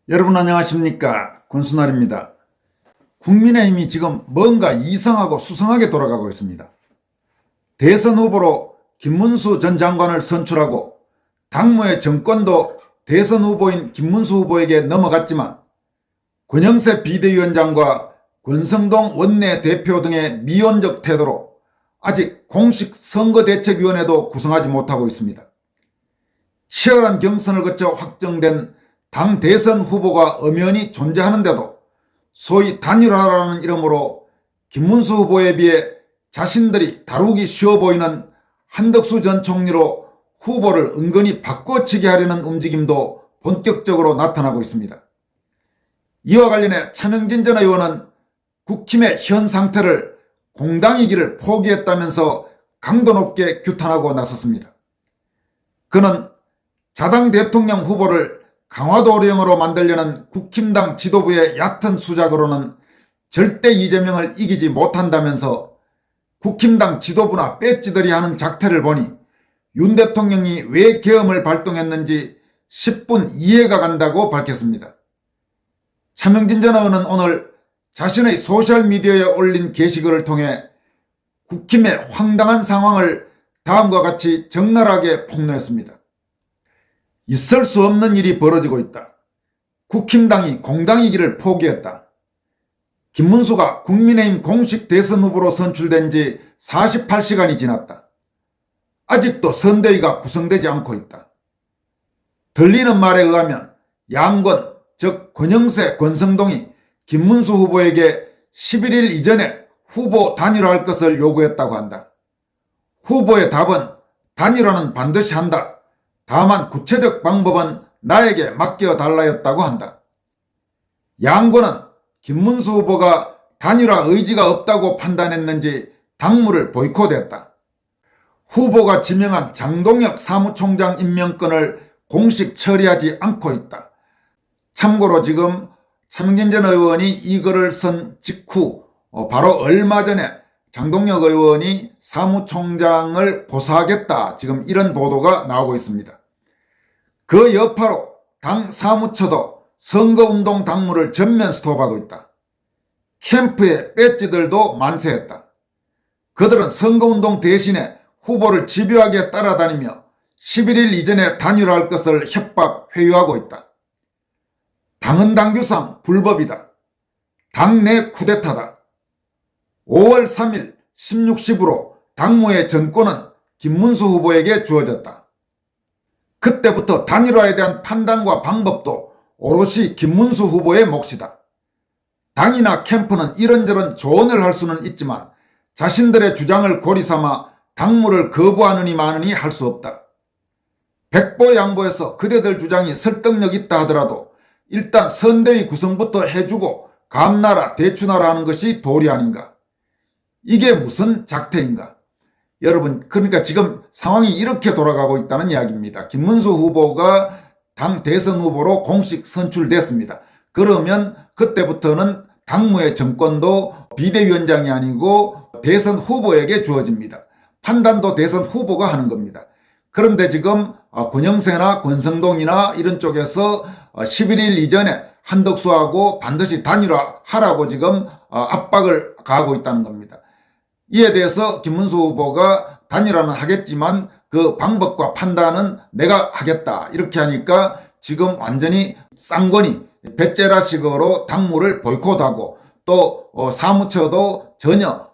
여러분 안녕하십니까? 권순알입니다. 국민의힘이 지금 뭔가 이상하고 수상하게 돌아가고 있습니다. 대선 후보로 김문수 전 장관을 선출하고 당무의 정권도 대선 후보인 김문수 후보에게 넘어갔지만 권영세 비대위원장과 권성동 원내대표 등의 미온적 태도로 아직 공식 선거대책위원회도 구성하지 못하고 있습니다. 치열한 경선을 거쳐 확정된 당 대선 후보가 엄연히 존재하는데도 소위 단일화라는 이름으로 김문수 후보에 비해 자신들이 다루기 쉬워 보이는 한덕수 전 총리로 후보를 은근히 바꿔치기 하려는 움직임도 본격적으로 나타나고 있습니다. 이와 관련해 차명진 전 의원은 국힘의 현 상태를 공당이기를 포기했다면서 강도 높게 규탄하고 나섰습니다. 그는 자당 대통령 후보를 강화도령으로 만들려는 국힘당 지도부의 얕은 수작으로는 절대 이재명을 이기지 못한다면서 국힘당 지도부나 배지들이 하는 작태를 보니 윤 대통령이 왜 계엄을 발동했는지 10분 이해가 간다고 밝혔습니다. 차명진 전 의원은 오늘 자신의 소셜미디어에 올린 게시글을 통해 국힘의 황당한 상황을 다음과 같이 적나라하게 폭로했습니다. 있을 수 없는 일이 벌어지고 있다. 국힘당이 공당이기를 포기했다. 김문수가 국민의힘 공식 대선 후보로 선출된 지 48시간이 지났다. 아직도 선대위가 구성되지 않고 있다. 들리는 말에 의하면 양권, 즉 권영세, 권성동이 김문수 후보에게 11일 이전에 후보 단일화할 것을 요구했다고 한다. 후보의 답은 단일화는 반드시 한다. 다만 구체적 방법은 나에게 맡겨달라였다고 한다. 양권은 김문수 후보가 단일화 의지가 없다고 판단했는지 당무를 보이콧했다. 후보가 지명한 장동혁 사무총장 임명권을 공식 처리하지 않고 있다. 참고로 지금 차명진 전 의원이 이 글을 쓴 직후 바로 얼마 전에 장동혁 의원이 사무총장을 고사하겠다, 지금 이런 보도가 나오고 있습니다. 그 여파로 당 사무처도 선거운동 당무를 전면 스톱하고 있다. 캠프의 배지들도 만세했다. 그들은 선거운동 대신에 후보를 집요하게 따라다니며 11일 이전에 단일화할 것을 협박 회유하고 있다. 당은 당규상 불법이다. 당내 쿠데타다. 5월 3일 16시부로 당무의 전권은 김문수 후보에게 주어졌다. 그때부터 단일화에 대한 판단과 방법도 오롯이 김문수 후보의 몫이다. 당이나 캠프는 이런저런 조언을 할 수는 있지만 자신들의 주장을 고리삼아 당무를 거부하느니 마느니 할 수 없다. 백보양보해서 그대들 주장이 설득력 있다 하더라도 일단 선대위 구성부터 해주고 감나라 대추나라 하는 것이 도리 아닌가. 이게 무슨 작태인가. 여러분, 그러니까 지금 상황이 이렇게 돌아가고 있다는 이야기입니다. 김문수 후보가 당 대선 후보로 공식 선출됐습니다. 그러면 그때부터는 당무의 정권도 비대위원장이 아니고 대선 후보에게 주어집니다. 판단도 대선 후보가 하는 겁니다. 그런데 지금 권영세나 권성동이나 이런 쪽에서 11일 이전에 한덕수하고 반드시 단일화하라고 지금 압박을 가하고 있다는 겁니다. 이에 대해서 김문수 후보가 단일화는 하겠지만 그 방법과 판단은 내가 하겠다, 이렇게 하니까 지금 완전히 쌍권이 배째라식으로 당무를 보이콧하고 또 사무처도 전혀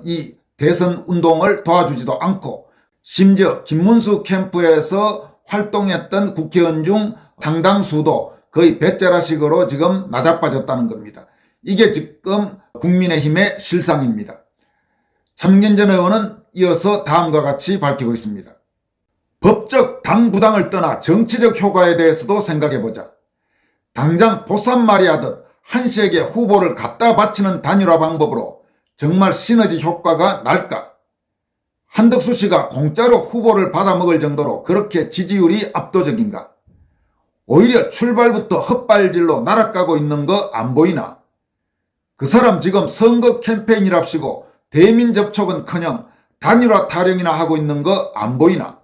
이 대선 운동을 도와주지도 않고 심지어 김문수 캠프에서 활동했던 국회의원 중 상당수도 거의 배째라식으로 지금 나자빠졌다는 겁니다. 이게 지금 국민의힘의 실상입니다. 차명진 전 의원은 이어서 다음과 같이 밝히고 있습니다. 법적 당부당을 떠나 정치적 효과에 대해서도 생각해보자. 당장 보쌈말이 하듯 한시에게 후보를 갖다 바치는 단일화 방법으로 정말 시너지 효과가 날까? 한덕수 씨가 공짜로 후보를 받아먹을 정도로 그렇게 지지율이 압도적인가? 오히려 출발부터 헛발질로 날아가고 있는 거 안 보이나? 그 사람 지금 선거 캠페인이랍시고 대민 접촉은커녕 단일화 타령이나 하고 있는 거 안 보이나?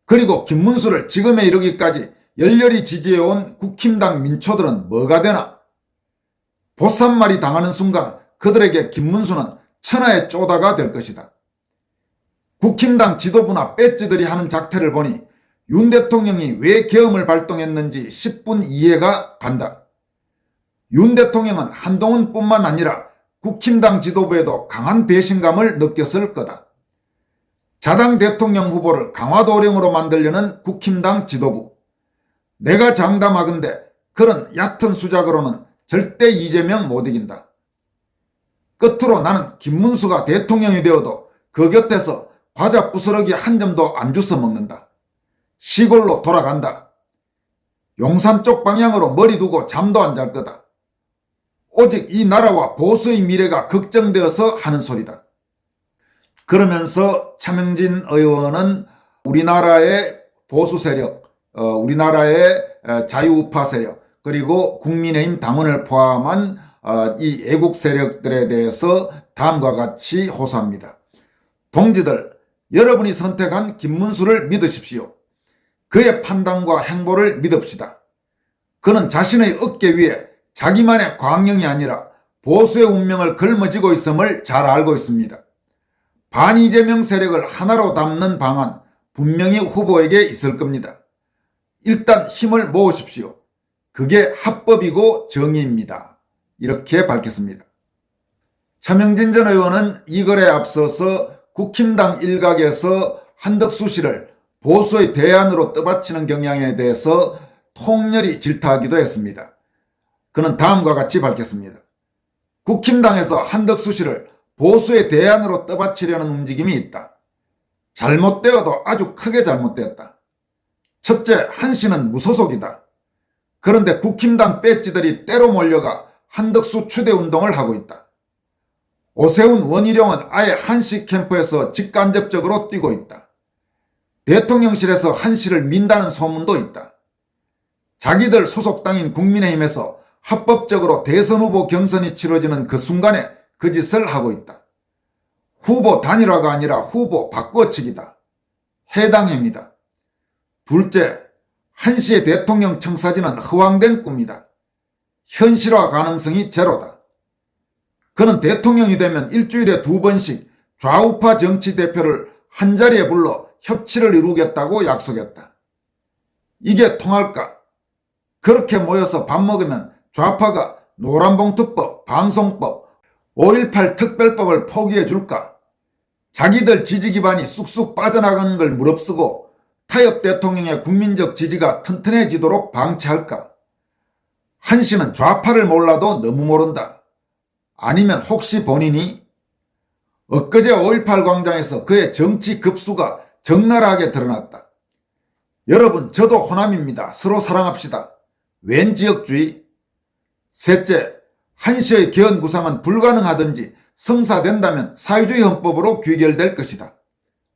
그리고 김문수를 지금에 이르기까지 열렬히 지지해온 국힘당 민초들은 뭐가 되나? 보쌈말이 당하는 순간 그들에게 김문수는 천하의 쪼다가 될 것이다. 국힘당 지도부나 배지들이 하는 작태를 보니 윤 대통령이 왜 계엄을 발동했는지 10분 이해가 간다. 윤 대통령은 한동훈뿐만 아니라 국힘당 지도부에도 강한 배신감을 느꼈을 거다. 자당 대통령 후보를 강화도령으로 만들려는 국힘당 지도부. 내가 장담하건대 그런 얕은 수작으로는 절대 이재명 못 이긴다. 끝으로 나는 김문수가 대통령이 되어도 그 곁에서 과자 부스러기 한 점도 안 주워 먹는다. 시골로 돌아간다. 용산 쪽 방향으로 머리 두고 잠도 안 잘 거다. 오직 이 나라와 보수의 미래가 걱정되어서 하는 소리다. 그러면서 차명진 의원은 우리나라의 보수 세력, 우리나라의 자유우파 세력, 그리고 국민의힘 당원을 포함한 이 애국 세력들에 대해서 다음과 같이 호소합니다. 동지들, 여러분이 선택한 김문수를 믿으십시오. 그의 판단과 행보를 믿읍시다. 그는 자신의 어깨 위에 자기만의 광령이 아니라 보수의 운명을 걸머쥐고 있음을 잘 알고 있습니다. 반이재명 세력을 하나로 담는 방안 분명히 후보에게 있을 겁니다. 일단 힘을 모으십시오. 그게 합법이고 정의입니다. 이렇게 밝혔습니다. 차명진 전 의원은 이 글에 앞서서 국힘당 일각에서 한덕수 씨를 보수의 대안으로 떠받치는 경향에 대해서 통렬히 질타하기도 했습니다. 그는 다음과 같이 밝혔습니다. 국힘당에서 한덕수 씨를 보수의 대안으로 떠받치려는 움직임이 있다. 잘못되어도 아주 크게 잘못되었다. 첫째, 한 씨는 무소속이다. 그런데 국힘당 배지들이 때로 몰려가 한덕수 추대 운동을 하고 있다. 오세훈, 원희룡은 아예 한 씨 캠프에서 직간접적으로 뛰고 있다. 대통령실에서 한 씨를 민다는 소문도 있다. 자기들 소속당인 국민의힘에서 합법적으로 대선 후보 경선이 치러지는 그 순간에 그 짓을 하고 있다. 후보 단일화가 아니라 후보 바꾸어치기다. 해당 행위다. 둘째, 한 씨의 대통령 청사진은 허황된 꿈이다. 현실화 가능성이 제로다. 그는 대통령이 되면 일주일에 2번씩 좌우파 정치 대표를 한자리에 불러 협치를 이루겠다고 약속했다. 이게 통할까? 그렇게 모여서 밥 먹으면 좌파가 노란봉투법, 방송법, 5.18 특별법을 포기해 줄까? 자기들 지지 기반이 쑥쑥 빠져나가는 걸 무릅쓰고 타협 대통령의 국민적 지지가 튼튼해지도록 방치할까? 한 씨는 좌파를 몰라도 너무 모른다. 아니면 혹시 본인이 엊그제 5.18 광장에서 그의 정치 급수가 적나라하게 드러났다. 여러분, 저도 호남입니다. 서로 사랑합시다. 웬 지역주의? 셋째, 한 씨의 개헌 구상은 불가능하든지 성사된다면 사회주의 헌법으로 귀결될 것이다.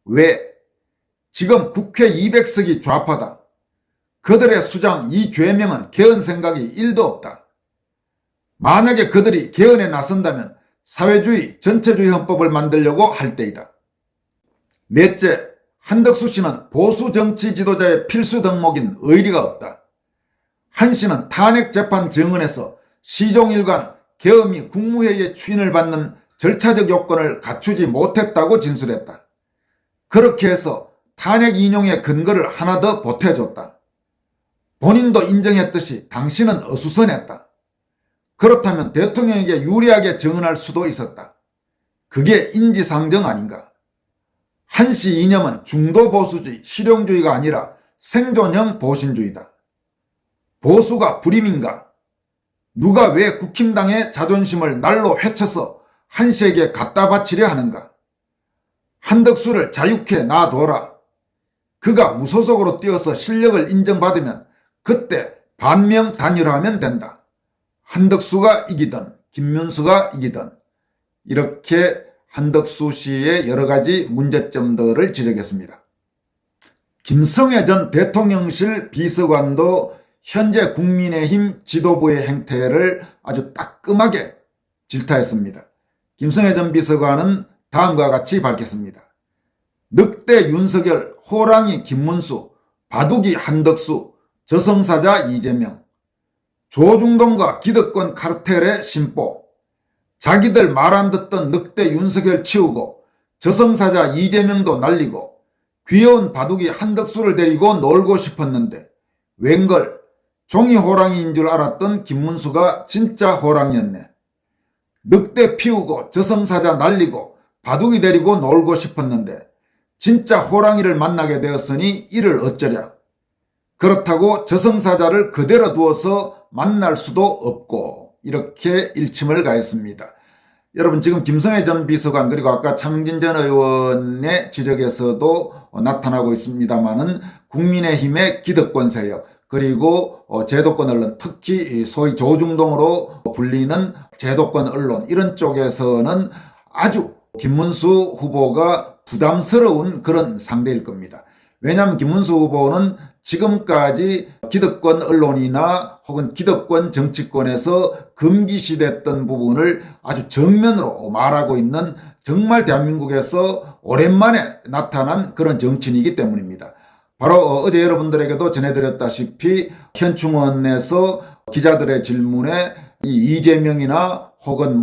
왜? 지금 국회 200석이 좌파다. 그들의 수장 이죄명은 개헌 생각이 1도 없다. 만약에 그들이 개헌에 나선다면 사회주의, 전체주의 헌법을 만들려고 할 때이다. 넷째, 한덕수 씨는 보수 정치 지도자의 필수 덕목인 의리가 없다. 한 씨는 탄핵재판 증언에서 시종일관 계엄이 국무회의의 추인을 받는 절차적 요건을 갖추지 못했다고 진술했다. 그렇게 해서 탄핵 인용의 근거를 하나 더 보태줬다. 본인도 인정했듯이 당신은 어수선했다. 그렇다면 대통령에게 유리하게 증언할 수도 있었다. 그게 인지상정 아닌가? 한 씨 이념은 중도 보수주의, 실용주의가 아니라 생존형 보신주의다. 보수가 불임인가? 누가 왜 국힘당의 자존심을 날로 헤쳐서 한 씨에게 갖다 바치려 하는가? 한덕수를 자유케 놔둬라. 그가 무소속으로 뛰어서 실력을 인정받으면 그때 반명 단일화하면 된다. 한덕수가 이기든 김문수가 이기든. 이렇게 한덕수 씨의 여러 가지 문제점들을 지적했습니다. 김성애 전 대통령실 비서관도 현재 국민의힘 지도부의 행태를 아주 따끔하게 질타했습니다. 김성애 전 비서관은 다음과 같이 밝혔습니다. 늑대 윤석열, 호랑이 김문수, 바둑이 한덕수, 저승사자 이재명, 조중동과 기득권 카르텔의 심보, 자기들 말 안 듣던 늑대 윤석열 치우고 저승사자 이재명도 날리고 귀여운 바둑이 한덕수를 데리고 놀고 싶었는데 웬걸 종이 호랑이인 줄 알았던 김문수가 진짜 호랑이였네. 늑대 피우고 저승사자 날리고 바둑이 데리고 놀고 싶었는데 진짜 호랑이를 만나게 되었으니 이를 어쩌랴. 그렇다고 저승사자를 그대로 두어서 만날 수도 없고 이렇게 일침을 가했습니다. 여러분 지금 김성애 전 비서관 그리고 아까 참긴 전 의원의 지적에서도 나타나고 있습니다마는 국민의힘의 기득권 세력 그리고 제도권 언론 특히 소위 조중동으로 불리는 제도권 언론 이런 쪽에서는 아주 김문수 후보가 부담스러운 그런 상대일 겁니다. 왜냐하면 김문수 후보는 지금까지 기득권 언론이나 혹은 기득권 정치권에서 금기시됐던 부분을 아주 정면으로 말하고 있는 정말 대한민국에서 오랜만에 나타난 그런 정치인이기 때문입니다. 바로 어제 여러분들에게도 전해드렸다시피 현충원에서 기자들의 질문에 이 이재명이나 혹은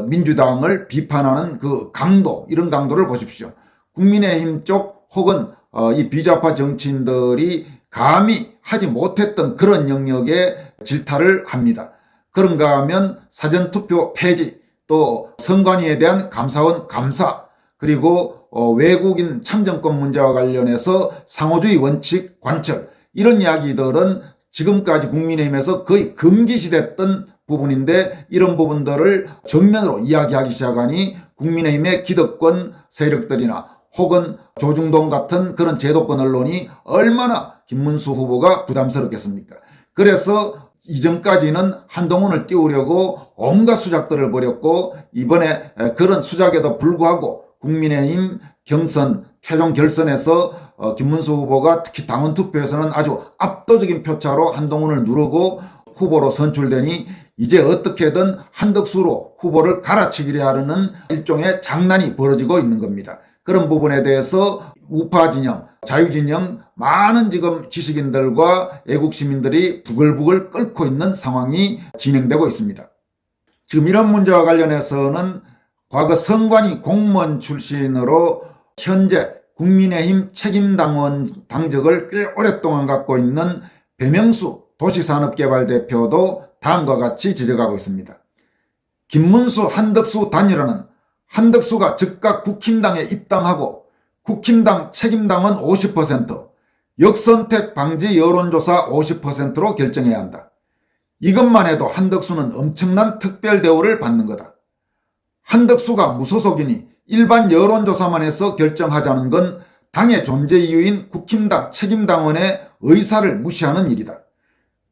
민주당을 비판하는 그 강도 이런 강도를 보십시오. 국민의힘 쪽 혹은 이 비좌파 정치인들이 감히 하지 못했던 그런 영역에 질타를 합니다. 그런가 하면 사전투표 폐지, 또 선관위에 대한 감사원 감사, 그리고 외국인 참정권 문제와 관련해서 상호주의 원칙 관철 이런 이야기들은 지금까지 국민의힘에서 거의 금기시됐던 부분인데 이런 부분들을 정면으로 이야기하기 시작하니 국민의힘의 기득권 세력들이나 혹은 조중동 같은 그런 제도권 언론이 얼마나 김문수 후보가 부담스럽겠습니까? 그래서 이전까지는 한동훈을 띄우려고 온갖 수작들을 벌였고 이번에 그런 수작에도 불구하고 국민의힘 경선 최종 결선에서 김문수 후보가 특히 당원 투표에서는 아주 압도적인 표차로 한동훈을 누르고 후보로 선출되니 이제 어떻게든 한덕수로 후보를 갈아치기려 하려는 일종의 장난이 벌어지고 있는 겁니다. 그런 부분에 대해서 우파 진영, 자유 진영 많은 지금 지식인들과 애국 시민들이 부글부글 끓고 있는 상황이 진행되고 있습니다. 지금 이런 문제와 관련해서는 과거 선관위 공무원 출신으로 현재 국민의힘 책임당원 당적을 꽤 오랫동안 갖고 있는 배명수 도시산업개발 대표도 다음과 같이 지적하고 있습니다. 김문수 한덕수 단일화는 한덕수가 즉각 국힘당에 입당하고 국힘당 책임당원 50%, 역선택 방지 여론조사 50%로 결정해야 한다. 이것만 해도 한덕수는 엄청난 특별 대우를 받는 거다. 한덕수가 무소속이니 일반 여론조사만 해서 결정하자는 건 당의 존재 이유인 국힘당 책임당원의 의사를 무시하는 일이다.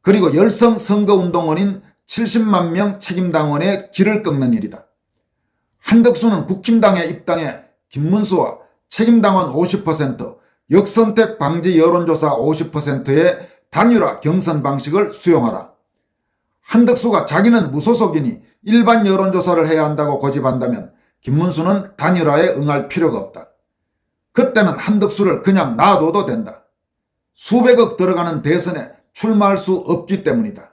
그리고 열성 선거운동원인 70만 명 책임당원의 길을 꺾는 일이다. 한덕수는 국힘당에 입당해 김문수와 책임당원 50%, 역선택 방지 여론조사 50%의 단일화 경선 방식을 수용하라. 한덕수가 자기는 무소속이니 일반 여론조사를 해야 한다고 고집한다면 김문수는 단일화에 응할 필요가 없다. 그때는 한덕수를 그냥 놔둬도 된다. 수백억 들어가는 대선에 출마할 수 없기 때문이다.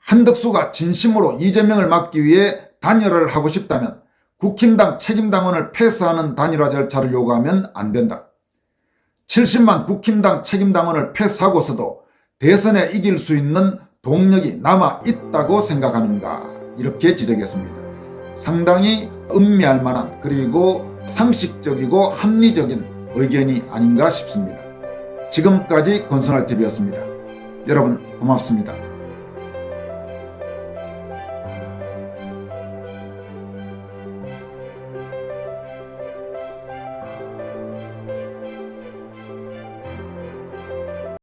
한덕수가 진심으로 이재명을 막기 위해 단일화를 하고 싶다면 국힘당 책임당원을 패스하는 단일화 절차를 요구하면 안 된다. 70만 국힘당 책임당원을 패스하고서도 대선에 이길 수 있는 동력이 남아 있다고 생각하는가 이렇게 지적했습니다. 상당히 음미할 만한 그리고 상식적이고 합리적인 의견이 아닌가 싶습니다. 지금까지 권선할TV였습니다. 여러분 고맙습니다.